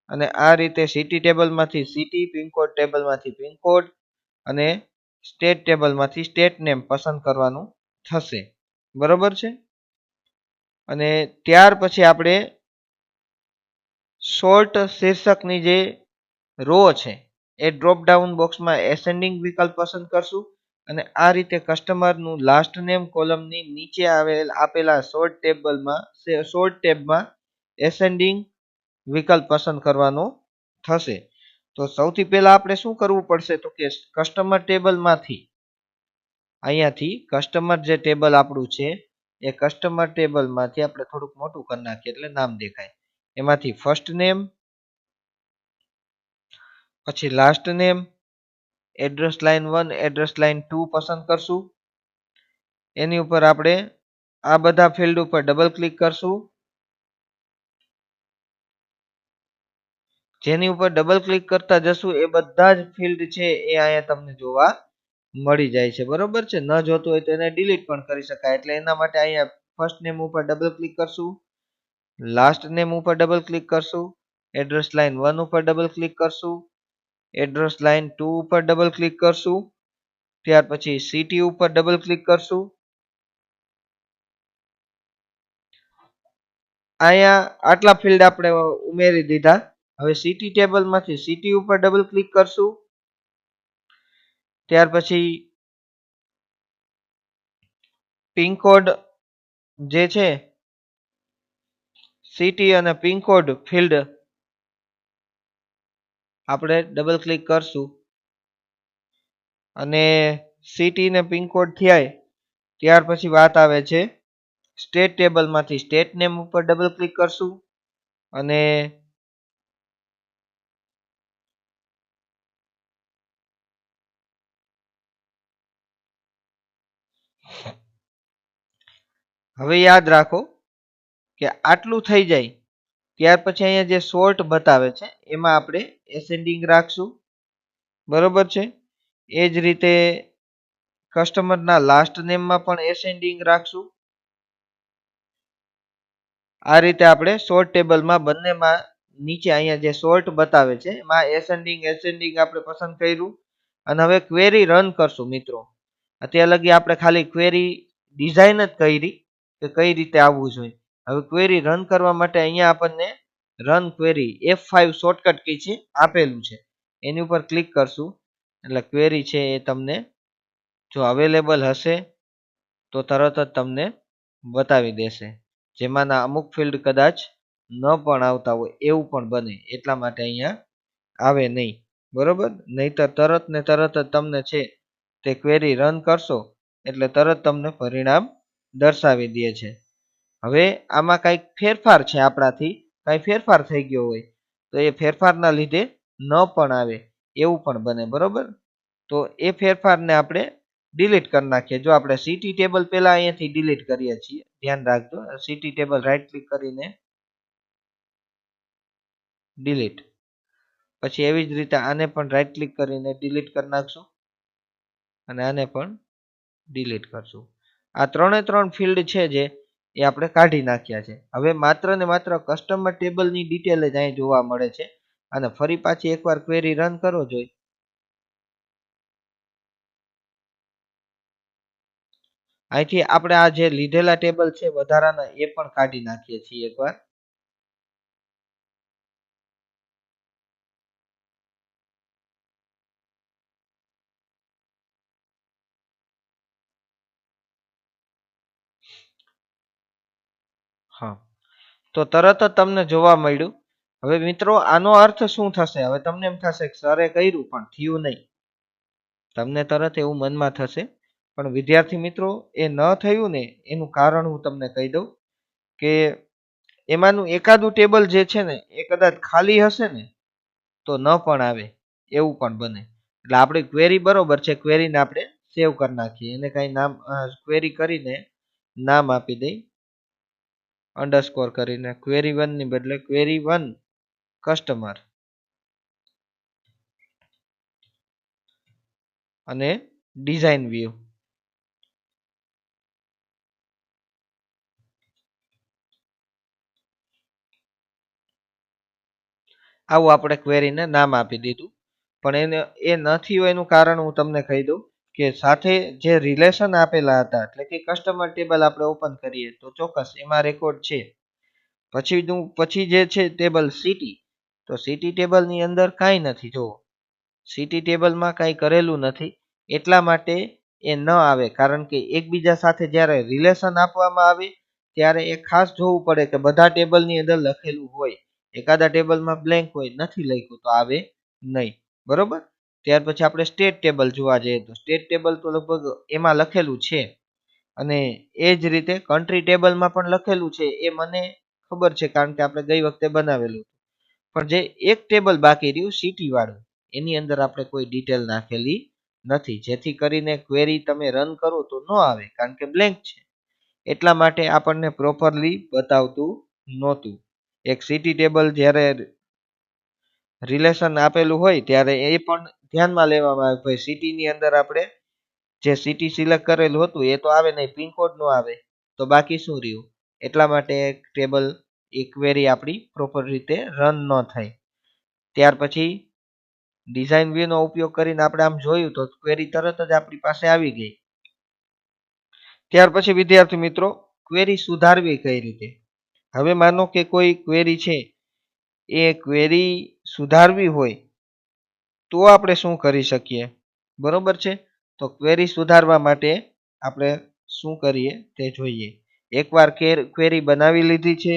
અને આ રીતે સિટી ટેબલમાંથી સિટી, પિનકોડ ટેબલમાંથી પિનકોડ અને સ્ટેટ ટેબલમાંથી સ્ટેટ નેમ પસંદ કરવાનું થશે. બરોબર છે. અને ત્યાર પછી આપણે શોર્ટ શીર્ષકની જે રો છે એ ડ્રોપ ડાઉન બોક્સમાં એસેન્ડિંગ વિકલ્પ પસંદ કરશું અને આ રીતે કસ્ટમરનું લાસ્ટ નેમ કોલમની નીચે આપેલા શોર્ટ ટેબમાં એસેન્ડિંગ વિકલ્પ પસંદ કરવાનો થશે. તો સૌથી પહેલા આપણે શું કરવું પડશે તો કે કસ્ટમર ટેબલમાંથી અહીંયાથી કસ્ટમર જે ટેબલ આપણું છે એ કસ્ટમર ટેબલમાંથી આપણે થોડુંક મોટું કરી નાખીએ એટલે નામ દેખાય. એમાંથી ફર્સ્ટ નેમ, પછી last name, address line 1, address line 2 પસંદ કરશું. એની ઉપર આપણે આ બધા ફિલ્ડ ઉપર ડબલ ક્લિક કરશું. જેની ઉપર ડબલ ક્લિક કરતા જશું એ બધા જ ફિલ્ડ છે એ અહીંયા તમને જોવા મળી જાય છે. બરોબર છે. ન જોતું હોય તો એને ડિલીટ પણ કરી શકાય. એટલે એના માટે અહીંયા ફર્સ્ટ નેમ ઉપર ડબલ ક્લિક કરશું, લાસ્ટ નેમ ઉપર ડબલ ક્લિક કરશું, એડ્રેસ લાઇન 1 ઉપર ડબલ ક્લિક કરશું, એડ્રેસ લાઇન 2 ઉપર ડબલ ક્લિક કરશું, ત્યાર પછી સિટી ઉપર ડબલ ક્લિક કરશું. અહીંયા આટલા ફિલ્ડ આપણે ઉમેરી દીધા. હવે સિટી ટેબલમાંથી સિટી ઉપર ડબલ ક્લિક કરશું. ત્યાર પછી પિનકોડ જે છે સિટી અને પિનકોડ ફિલ્ડ આપણે ડબલ ક્લિક કરશું અને સિટી ને પિનકોડ થયા ત્યાર પછી વાત આવે છે સ્ટેટ ટેબલમાંથી સ્ટેટ નેમ ઉપર ડબલ ક્લિક કરશું અને હવે યાદ રાખો કે આટલું થઈ જાય ત્યાર પછી અહીંયા જે શોર્ટ બતાવે છે એમાં આપણે એસેન્ડિંગ રાખશું. બરોબર છે. એ જ રીતે કસ્ટમરના લાસ્ટ નેમમાં પણ એસેન્ડિંગ રાખશું. આ રીતે આપણે શોર્ટ ટેબલમાં બંનેમાં નીચે અહીંયા જે શોર્ટ બતાવે છે એમાં એસેન્ડિંગ આપણે પસંદ કર્યું અને હવે ક્વેરી રન કરશું મિત્રો. અત્યાર લગી આપણે ખાલી ક્વેરી ડિઝાઇન જ કરી કે કઈ રીતે આવવું જોઈએ. હવે ક્વેરી રન કરવા માટે અહીંયા આપણને run query F5 shortcut key છે આપેલું છે. એની ઉપર ક્લિક કરશું એટલે ક્વેરી છે એ તમને જો અવેલેબલ હશે તો તરત જ તમને બતાવી દેશે. જેમાંના અમુક ફિલ્ડ કદાચ ન પણ આવતા હોય એવું પણ બને એટલા માટે અહીંયા આવે નહીં. બરોબર. નહીતર તરત ને તરત જ તમને છે તે ક્વેરી રન કરશો એટલે તરત તમને પરિણામ દર્શાવી દે છે. હવે આમાં કંઈક ફેરફાર છે આપણાથી કંઈ ફેરફાર થઈ ગયો હોય તો એ ફેરફારના લીધે ન પણ આવે એવું પણ બને. બરોબર. તો એ ફેરફારને આપણે ડિલીટ કરી નાખીએ. જો આપણે સિટી ટેબલ પહેલા અહીંયાથી ડિલીટ કરીએ છીએ ધ્યાન રાખજો. સિટી ટેબલ રાઈટ ક્લિક કરીને ડિલીટ. પછી એવી જ રીતે આને પણ રાઈટ ક્લિક કરીને ડિલીટ કરી નાખશું અને આને પણ ડિલીટ કરશું. આ ત્રણ ફિલ્ડ છે જે એ આપણે કાઢી નાખ્યા છે. હવે માત્ર ને માત્ર કસ્ટમર ટેબલની ડિટેલ જ અહીં જોવા મળે છે અને ફરી પાછી એકવાર ક્વેરી રન કરો જોઈએ. અહીંથી આપણે આ જે લીધેલા ટેબલ છે વધારાના એ પણ કાઢી નાખીએ છીએ એકવાર. હા. તો તરત જ તમને જોવા મળ્યું. હવે મિત્રો આનો અર્થ શું થશે? હવે તમને એમ થશે કે સરે કર્યું પણ થયું નહીં. તમને તરત એવું મનમાં થશે પણ વિદ્યાર્થી મિત્રો એ ન થયું ને એનું કારણ હું તમને કહી દઉં કે એમાંનું એકાદું ટેબલ જે છે ને એ કદાચ ખાલી હશે ને તો ન પણ આવે એવું પણ બને. એટલે આપણી ક્વેરી બરોબર છે. ક્વેરીને આપણે સેવ કરી નાખીએ. એને કઈ નામ ક્વેરી કરીને નામ આપી દઈ અંડરસ્કોર કરીને ક્વેરી 1 ની બદલે ક્વેરી 1 કસ્ટમર અને ડિઝાઇન વ્યૂ. આવું આપણે ક્વેરીને નામ આપી દીધું. પણ એ ન થયું એનું કારણ હું તમને કહી દઉં કે સાથે જે રિલેશન આપેલા હતા એટલે કે કસ્ટમર ટેબલ આપણે ઓપન કરીએ તો ચોક્કસ એમાં રેકોર્ડ છે. પછી જે છે ટેબલ સિટી, તો સિટી ટેબલની અંદર કાંઈ નથી. જો સિટી ટેબલમાં કાંઈ કરેલું નથી એટલા માટે એ ન આવે, કારણ કે એકબીજા સાથે જ્યારે રિલેશન આપવામાં આવે ત્યારે એ ખાસ જોવું પડે કે બધા ટેબલની અંદર લખેલું હોય. એકાદા ટેબલમાં બ્લેન્ક હોય, નથી લખ્યું તો આવે નહીં. બરોબર. ત્યાર પછી આપણે સ્ટેટ ટેબલ જોવા જઈએ તો સ્ટેટ ટેબલ તો લગભગ એમાં લખેલું છે, અને એ જ રીતે કન્ટ્રી ટેબલમાં પણ લખેલું છે. એ મને ખબર છે કારણ કે આપણે ગઈ વખતે બનાવેલું. પણ જે એક ટેબલ બાકી રહ્યું સિટી વાળું, એની અંદર આપણે કોઈ ડિટેલ નાખેલી નથી, જેથી કરીને ક્વેરી તમે રન કરો તો ન આવે કારણ કે બ્લેન્ક છે. એટલા માટે આપણને પ્રોપરલી બતાવતું નહોતું. એક સિટી ટેબલ જ્યારે રિલેશન આપેલું હોય ત્યારે એ પણ ધ્યાનમાં લેવામાં આવે. ભાઈ સિટીની અંદર આપણે જે સિટી સિલેક્ટ કરેલું હતું એ તો આવે નહીં, પિનકોડ નો આવે, તો બાકી શું રહ્યું? એટલા માટે એક ટેબલ એક ક્વેરી આપણી પ્રોપર રીતે રન ન થાય. ત્યાર પછી ડિઝાઇન વ્યૂ નો ઉપયોગ કરીને આપણે આમ જોયું તો ક્વેરી તરત જ આપણી પાસે આવી ગઈ. ત્યાર પછી વિદ્યાર્થી મિત્રો, ક્વેરી સુધારવી કઈ રીતે? હવે માનો કે કોઈ ક્વેરી છે, એ ક્વેરી સુધારવી હોય તો આપણે શું કરી શકીએ? બરોબર છે. તો ક્વેરી સુધારવા માટે આપણે શું કરીએ તે જોઈએ. એકવાર ક્વેરી બનાવી લીધી છે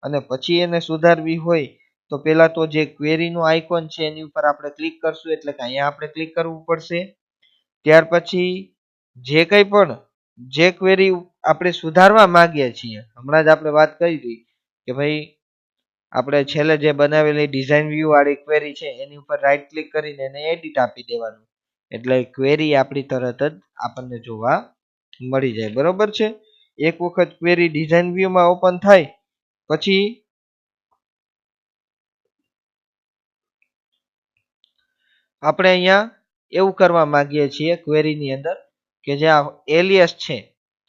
અને પછી એને સુધારવી હોય તો પહેલા તો જે ક્વેરીનું આઇકોન છે એની ઉપર આપણે ક્લિક કરશું, એટલે કે અહીંયા આપણે ક્લિક કરવું પડશે. ત્યાર પછી જે ક્વેરી આપણે સુધારવા માંગીએ છીએ, હમણાં જ આપણે વાત કરી હતી કે ભાઈ આપણે છેલ્લે જે બનાવેલી ડિઝાઇન વ્યૂ વાળી ક્વેરી છે એની ઉપર રાઈટ ક્લિક કરીને એને એડિટ આપી દેવાનું, એટલે ક્વેરી આપણી તરત જ આપણને જોવા મળી જાય. બરોબર છે. એક વખત ક્વેરી ડિઝાઇન વ્યૂમાં ઓપન થાય પછી આપણે અહીંયા એવું કરવા માંગીએ છીએ ક્વેરીની અંદર કે જે આ એલિયસ છે,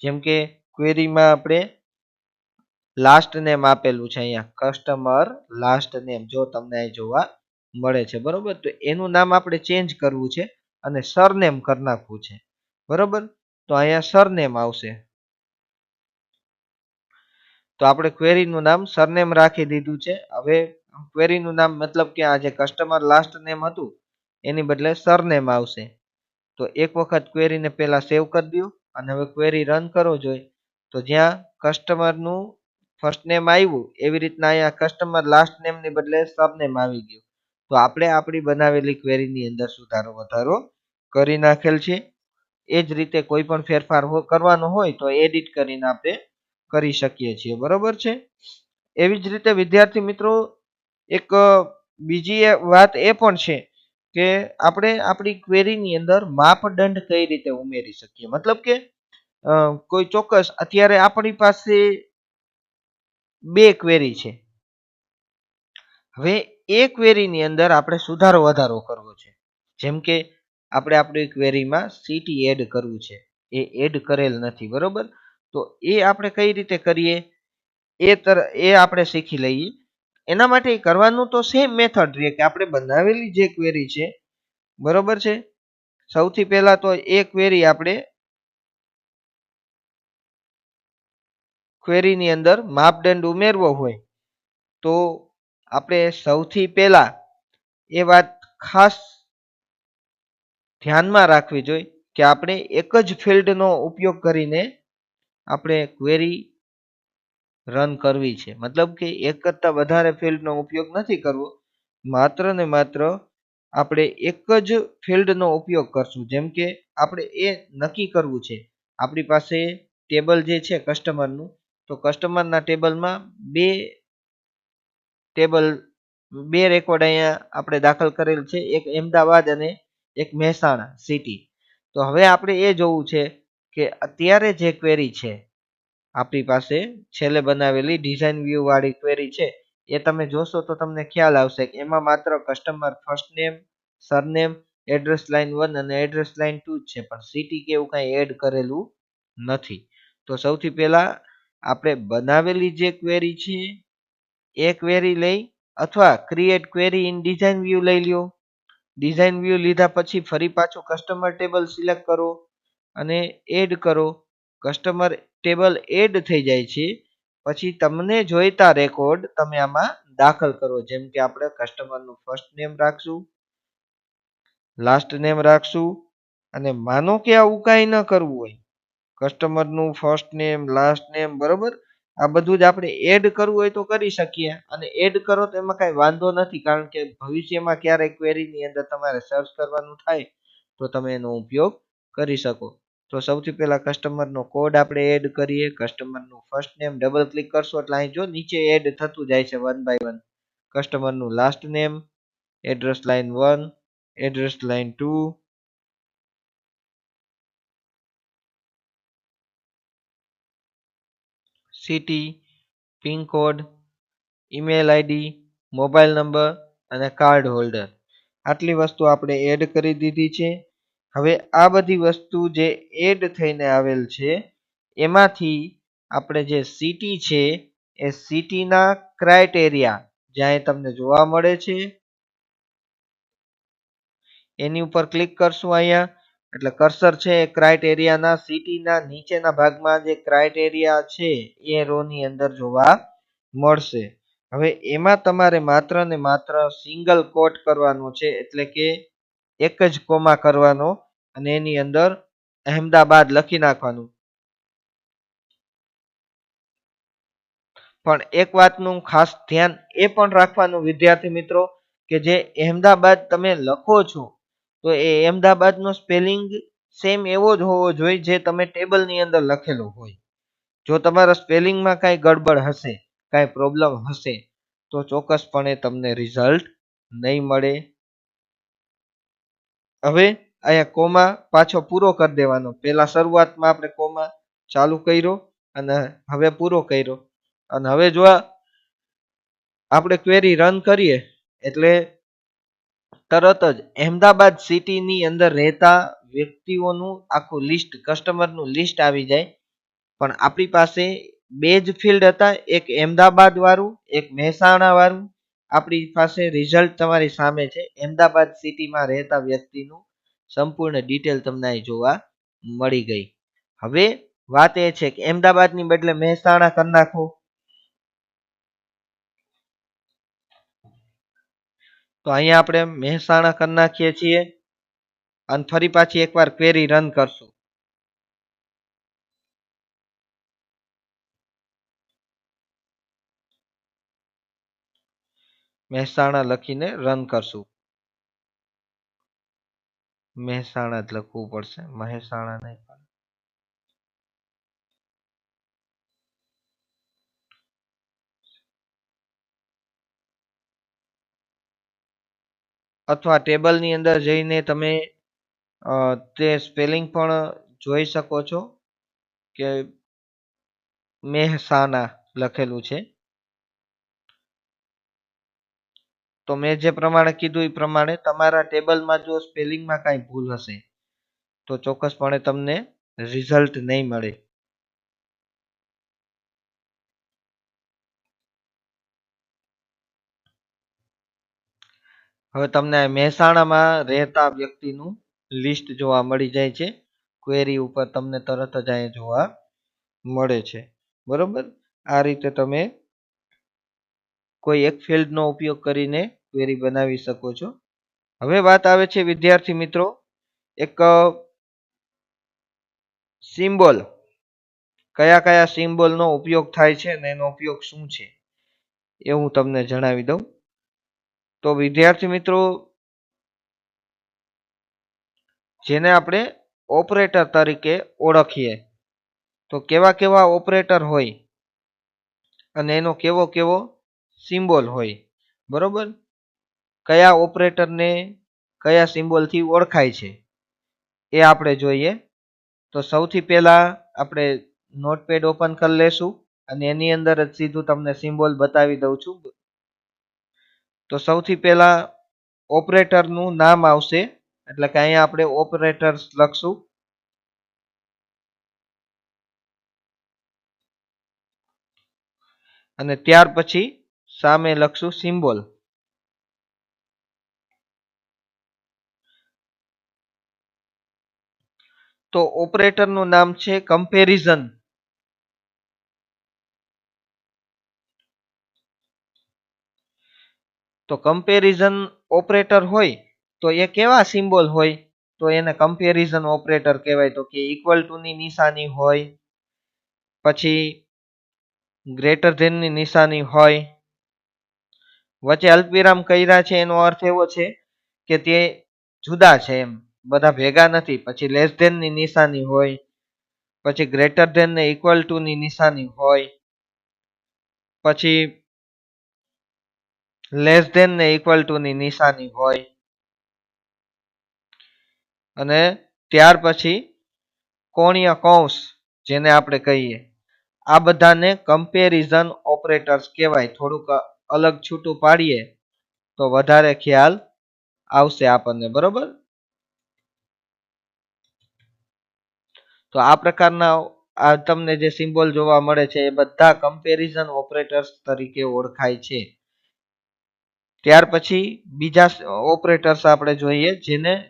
જેમ કે ક્વેરીમાં આપણે લાસ્ટ નેમ આપેલું છે, અહીંયા કસ્ટમર લાસ્ટ નેમ જો તમને અહીં જોવા મળે છે. બરોબર. તો એનું નામ આપણે ચેન્જ કરવું છે અને સરનેમ કરી નાખવું છે. બરોબર. તો અહીંયા સરનેમ આવશે. તો આપણે ક્વેરીનું નામ સરનેમ રાખી દીધું છે. હવે ક્વેરીનું નામ મતલબ કે આ જે કસ્ટમર લાસ્ટ નેમ હતું એની બદલે સરનેમ આવશે. તો એક વખત ક્વેરીને પહેલા સેવ કરી દો અને હવે ક્વેરી રન કરો જોઈએ તો જ્યાં કસ્ટમરનું ફર્સ્ટ નેમ આવ્યું એવી રીતના અહીંયા કસ્ટમર લાસ્ટ નેમની બદલે સરનેમ આવી ગયું. તો આપણે આપણી બનાવેલી ક્વેરીની અંદર સુધારો વધારો કરી નાખેલ છે. એ જ રીતે કોઈ પણ ફેરફાર કરવાનો હોય તો એડિટ કરીને આપણે કરી શકીએ છીએ. બરોબર છે. એવી જ રીતે વિદ્યાર્થી મિત્રો, એક બીજી વાત એ પણ છે કે આપણે આપણી ક્વેરીની અંદર માપદંડ કઈ રીતે ઉમેરી શકીએ. મતલબ કે કોઈ ચોક્કસ અત્યારે આપણી પાસે બે ક્વેરી છે. હવે એ ક્વેરીની અંદર આપણે સુધારો વધારો કરવો છે. જેમ કે આપણે આપણી ક્વેરીમાં સિટી એડ કરવું છે, એ એડ કરેલ નથી. બરોબર. તો એ આપણે કઈ રીતે કરીએ એ આપણે શીખી લઈએ. એના માટે કરવાનું તો સેમ મેથડ રહે કે આપણે બનાવેલી જે ક્વેરી છે, બરોબર છે, સૌથી પહેલા તો એ ક્વેરી આપણે ક્વેરીની અંદર માપદંડ ઉમેરવો હોય તો આપણે સૌથી પહેલા એ વાત ખાસ ધ્યાનમાં રાખવી જોઈએ કે આપણે એક જ ફિલ્ડનો ઉપયોગ કરીને આપણે ક્વેરી રન કરવી છે. મતલબ કે એક કરતાં વધારે ફિલ્ડનો ઉપયોગ નથી કરવો, માત્ર ને માત્ર આપણે એક જ ફિલ્ડનો ઉપયોગ કરશું. જેમ કે આપણે એ નક્કી કરવું છે આપણી પાસે ટેબલ જે છે કસ્ટમરનું, તો કસ્ટમરના ટેબલમાં બે રેકોર્ડ અહીંયા આપણે દાખલ કરેલ છે, એક અમદાવાદ અને એક મહેસાણા સિટી. તો હવે આપણે એ જોવું છે કે અત્યારે જે ક્વેરી છે આપણી પાસે છેલ્લે બનાવેલી ડિઝાઇન વ્યૂ વાળી ક્વેરી છે, એ તમે જોશો તો તમને ખ્યાલ આવશે કે એમાં માત્ર customer first name, surname, address line 1 અને એડ્રેસ લાઇન 2 જ છે, પણ સિટી કે એવું કાંઈ એડ કરેલું નથી. તો સૌથી પહેલા આપણે બનાવેલી જે ક્વેરી છે એ ક્વેરી લઈ અથવા create query in design view લઈ લ્યો. ડિઝાઇન વ્યૂ લીધા પછી ફરી પાછું કસ્ટમર ટેબલ સિલેક્ટ કરો અને એડ કરો. કસ્ટમર ટેબલ એડ થઈ જાય છે. પછી તમને જોઈતા રેકોર્ડ તમે આમાં દાખલ કરો. જેમ કે આપણે કસ્ટમરનું ફર્સ્ટ નેમ રાખશું, લાસ્ટ નેમ રાખશું, અને માનો કે આવું કાંઈ ન કરવું હોય, કસ્ટમરનું ફર્સ્ટ નેમ, લાસ્ટ નેમ, બરોબર, આ બધું જ આપણે એડ કરવું હોય તો કરી શકીએ. અને એડ કરો તો એમાં કાંઈ વાંધો નથી, કારણ કે ભવિષ્યમાં ક્યારેય ક્વેરીની અંદર તમારે સર્ચ કરવાનું થાય તો તમે એનો ઉપયોગ કરી શકો. તો સૌથી પહેલા કસ્ટમરનો કોડ આપણે એડ કરીએ. કસ્ટમરનું ફર્સ્ટ નેમ ડબલ ક્લિક કરશો એટલે અહીં જો નીચે એડ થતું જાય છે વન બાય વન. કસ્ટમરનું last name, address line 1, address line 2, city, pincode, email ID, mobile number અને કાર્ડ હોલ્ડર. આટલી વસ્તુ આપણે એડ કરી દીધી છે. હવે આ બધી વસ્તુ જે એડ થઈને આવેલ છે એમાંથી આપણે જે સિટી છે એ સિટીના ક્રાઇટેરિયા જ્યાં તમને જોવા મળે છે એની ઉપર ક્લિક કરશું અહીંયા. એટલે કર્સર છે એ ક્રાઇટેરિયાના સિટીના નીચેના ભાગમાં જે ક્રાઇટેરિયા છે એ રો ની અંદર જોવા મળશે. હવે એમાં તમારે માત્ર ને માત્ર સિંગલ કોટ કરવાનો છે, એટલે કે એક જ કોમા કરવાનો અને એની અંદર અહેમદાબાદ લખી નાખવાનું. પણ એક વાતનું ખાસ ધ્યાન એ પણ રાખવાનું વિદ્યાર્થી મિત્રો, કે જે અહેમદાબાદ તમે લખો છો તો એ અહેમદાબાદનો સ્પેલિંગ સેમ એવો જ હોવો જોઈએ જે તમે ટેબલની અંદર લખેલો હોય. જો તમારા સ્પેલિંગમાં કાંઈ ગડબડ હશે, કાંઈ પ્રોબ્લેમ હશે તો ચોક્કસપણે તમને રિઝલ્ટ નહીં મળે. હવે અહીંયા કોમા પાછો પૂરો કરી દેવાનો. પહેલા શરૂઆતમાં આપણે કોમા ચાલુ કર્યો અને હવે પૂરો કર્યો. અને હવે જો આપણે ક્વેરી રન કરીએ એટલે તરત જ અહેમદાબાદ સિટીની અંદર રહેતા વ્યક્તિઓનું આખું લિસ્ટ, કસ્ટમરનું લિસ્ટ આવી જાય. પણ આપણી પાસે બે જ ફિલ્ડ હતા, એક અહેમદાબાદ વાળું, એક મહેસાણા વાળું. આપણી પાસે રિઝલ્ટ તમારી સામે છે. અહેમદાબાદ સિટીમાં રહેતા વ્યક્તિનું સંપૂર્ણ ડિટેલ તમને અહીં જોવા મળી ગઈ. હવે વાત એ છે કે અહેમદાબાદની બદલે મહેસાણા કરી નાખો. તો અહીંયા આપણે મહેસાણા કરી નાખીએ છીએ અને ફરી પાછી એકવાર ક્વેરી રન કરશું. મહેસાણા લખીને રન કરશું. મહેસાણા જ લખવું પડશે, મહેસાણા નહીં. અથવા ટેબલની અંદર જઈને તમે તે સ્પેલિંગ પણ જોઈ શકો છો કે મહેસાણા લખેલું છે. તો મેં જે પ્રમાણે કીધું એ પ્રમાણે તમારા ટેબલમાં જો સ્પેલિંગમાં કાંઈ ભૂલ હશે તો ચોક્કસપણે તમને રિઝલ્ટ નહીં મળે. હવે તમને મહેસાણામાં રહેતા વ્યક્તિનું લિસ્ટ જોવા મળી જાય છે. ક્વેરી ઉપર તમને તરત જ અહીંયા જોવા મળે છે. બરોબર, આ રીતે તમે કોઈ એક ફિલ્ડનો ઉપયોગ કરીને ક્વેરી બનાવી શકો છો. હવે વાત આવે છે વિદ્યાર્થી મિત્રો એક સિમ્બોલ, કયા કયા સિમ્બોલનો ઉપયોગ થાય છે અને એનો ઉપયોગ શું છે એ હું તમને જણાવી દઉં. તો વિદ્યાર્થી મિત્રો જેને આપણે ઓપરેટર તરીકે ઓળખીએ, તો કેવા કેવા ઓપરેટર હોય અને એનો કેવો કેવો સિમ્બોલ હોય, બરોબર, કયા ઓપરેટરને કયા સિમ્બોલથી ઓળખાય છે એ આપણે જોઈએ. તો સૌથી પહેલા આપણે નોટપેડ ઓપન કરી લેશું અને એની અંદર જ સીધું તમને સિમ્બોલ બતાવી દઉં છું. તો સૌથી પહેલા ઓપરેટરનું નામ આવશે, એટલે કે અહીંયા આપણે ઓપરેટર્સ લખશું. અને ત્યાર પછી સામે લખશું સિમ્બોલ. તો ઓપરેટરનું નામ છે કમ્પેરિઝન. તો કમ્પેરિઝન ઓપરેટર હોય તો એ કેવા સિમ્બોલ હોય? તો એને કમ્પેરિઝન ઓપરેટર કહેવાય. તો કે ઇક્વલ ટુ ની નિશાની હોય, પછી ગ્રેટર ધેન ની નિશાની હોય, વચ્ચે અલ્પવિરામ કર્યા છે એનો અર્થ એવો છે કે તે જુદા છે એમ, બધા ભેગા નથી. પછી લેસ ધેન ની નિશાની હોય, પછી ગ્રેટર ધેન ને ઇક્વલ ટુ ની નિશાની હોય, પછી લેસ ધેન ને ઇક્વલ ટુ ની નિશાની હોય, અને ત્યાર પછી કોણીય કૌંસ જેને આપણે કહીએ, આ બધાને કમ્પેરિઝન ઓપરેટર્સ કહેવાય. થોડુંક અલગ છૂટું પાડીએ તો વધારે ખ્યાલ આવશે આપણને, બરોબર? તો આ પ્રકારના આ તમને જે સિમ્બોલ જોવા મળે છે એ બધા કમ્પેરિઝન ઓપરેટર્સ તરીકે ઓળખાય છે. ત્યાર પછી બીજા ઓપરેટર્સ આપણે જોઈએ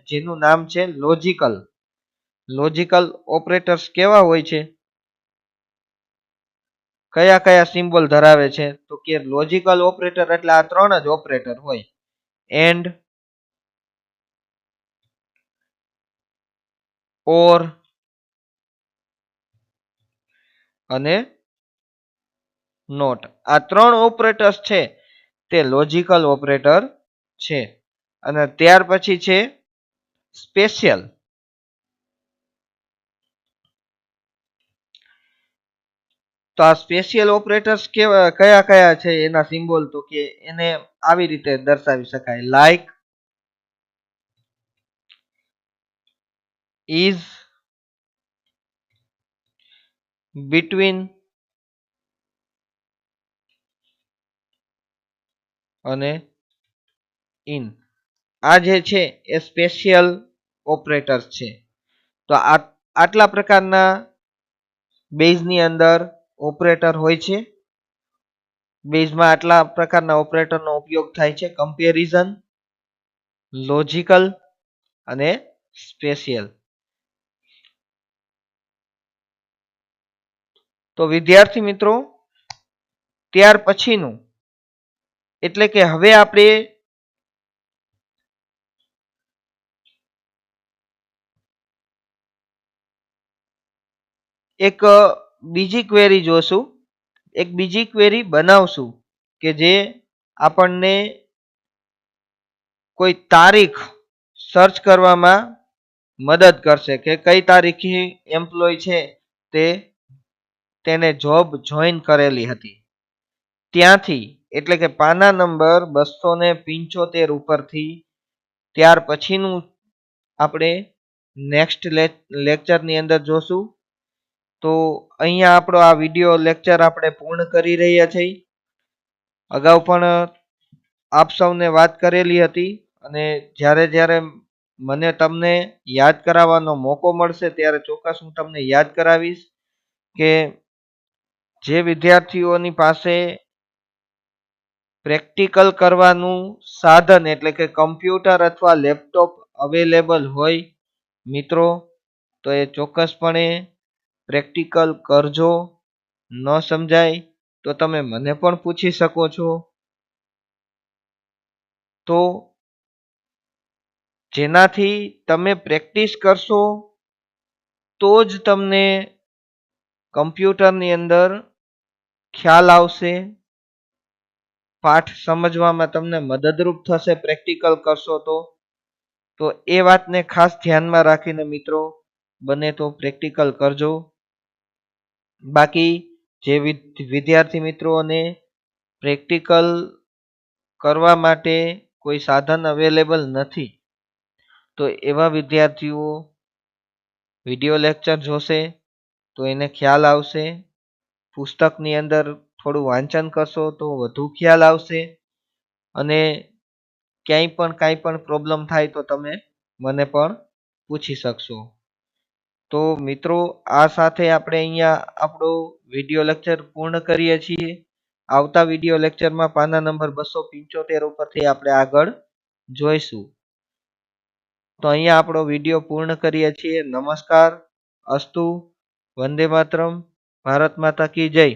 જેનું નામ છે લોજિકલ. લોજિકલ ઓપરેટર્સ કેવા હોય છે? કયા કયા સિમ્બોલ ધરાવે છે? તો કે લોજિકલ ઓપરેટર એટલે આ ત્રણ જ ઓપરેટર હોય: એન્ડ, ઓર અને નોટ. આ ત્રણ ઓપરેટર્સ છે તે લોજિકલ ઓપરેટર છે. અને ત્યાર પછી છે સ્પેશિયલ. તો આ સ્પેશિયલ ઓપરેટર્સ કયા કયા છે એના સિમ્બોલ? તો કે એને આવી રીતે દર્શાવી શકાય: લાઈક, ઇઝ, બિટવીન અને ઇન. આ જે છે એ સ્પેશિયલ ઓપરેટર્સ છે. તો આટલા પ્રકારના બેઝની અંદર ઓપરેટર હોય છે. બેઝમાં આટલા પ્રકારના ઓપરેટરનો ઉપયોગ થાય છે: કમ્પેરિઝન, લોજિકલ અને સ્પેશિયલ. તો વિદ્યાર્થી મિત્રો, ત્યાર પછીનું એટલે કે હવે આપણે એક બીજી ક્વેરી જોશું, એક બીજી ક્વેરી બનાવશું કે જે આપણને કોઈ તારીખ સર્ચ કરવામાં મદદ કરશે કે કઈ તારીખે એમ્પ્લોય છે તેને જોબ જોઈન કરેલી હતી. ત્યાંથી એટલે કે પાના નંબર 275 ઉપરથી ત્યાર પછીનું આપણે નેક્સ્ટ લેક્ચરની અંદર જોશું. તો અહીંયા આપણો આ વિડિયો લેક્ચર આપણે પૂર્ણ કરી રહ્યા છીએ. અગાઉ પણ આપ સૌને વાત કરેલી હતી, અને જ્યારે જ્યારે મને તમને યાદ કરાવવાનો મોકો મળશે ત્યારે ચોક્કસ હું તમને યાદ કરાવીશ કે જે વિદ્યાર્થીઓની પાસે પ્રેક્ટિકલ કરવાનું સાધન એટલે કે કમ્પ્યુટર અથવા લેપટોપ અવેલેબલ હોય મિત્રો, તો એ ચોક્કસપણે પ્રેક્ટિકલ કરજો. ન સમજાય તો તમે મને પણ પૂછી શકો છો. તો જેનાથી તમે પ્રેક્ટિસ કરશો તો જ તમને કમ્પ્યુટરની અંદર ખ્યાલ આવશે, પાઠ સમજવામાં તમને મદદરૂપ થશે પ્રેક્ટિકલ કરશો તો એ વાતને ખાસ ધ્યાનમાં રાખીને મિત્રો બને તો પ્રેક્ટિકલ કરજો. બાકી જે વિદ્યાર્થી મિત્રોને પ્રેક્ટિકલ કરવા માટે કોઈ સાધન અવેલેબલ નથી, તો એવા વિદ્યાર્થીઓ વિડિયો લેક્ચર જોશે તો એને ખ્યાલ આવશે. પુસ્તકની અંદર થોડું વાંચન કરશો તો વધુ ખ્યાલ આવશે. અને કાંઈ પણ પ્રોબ્લેમ થાય તો તમે મને પણ પૂછી શકશો. તો મિત્રો, આ સાથે આપણે અહીંયા આપણો વિડિયો લેક્ચર પૂર્ણ કરીએ છીએ. આવતા વિડીયો લેક્ચરમાં પાના નંબર 275 ઉપરથી આપણે આગળ જોઈશું. તો અહીંયા આપણો વિડીયો પૂર્ણ કરીએ છીએ. નમસ્કાર, અસ્તુ, વંદે માતરમ, ભારત માતા કી જય.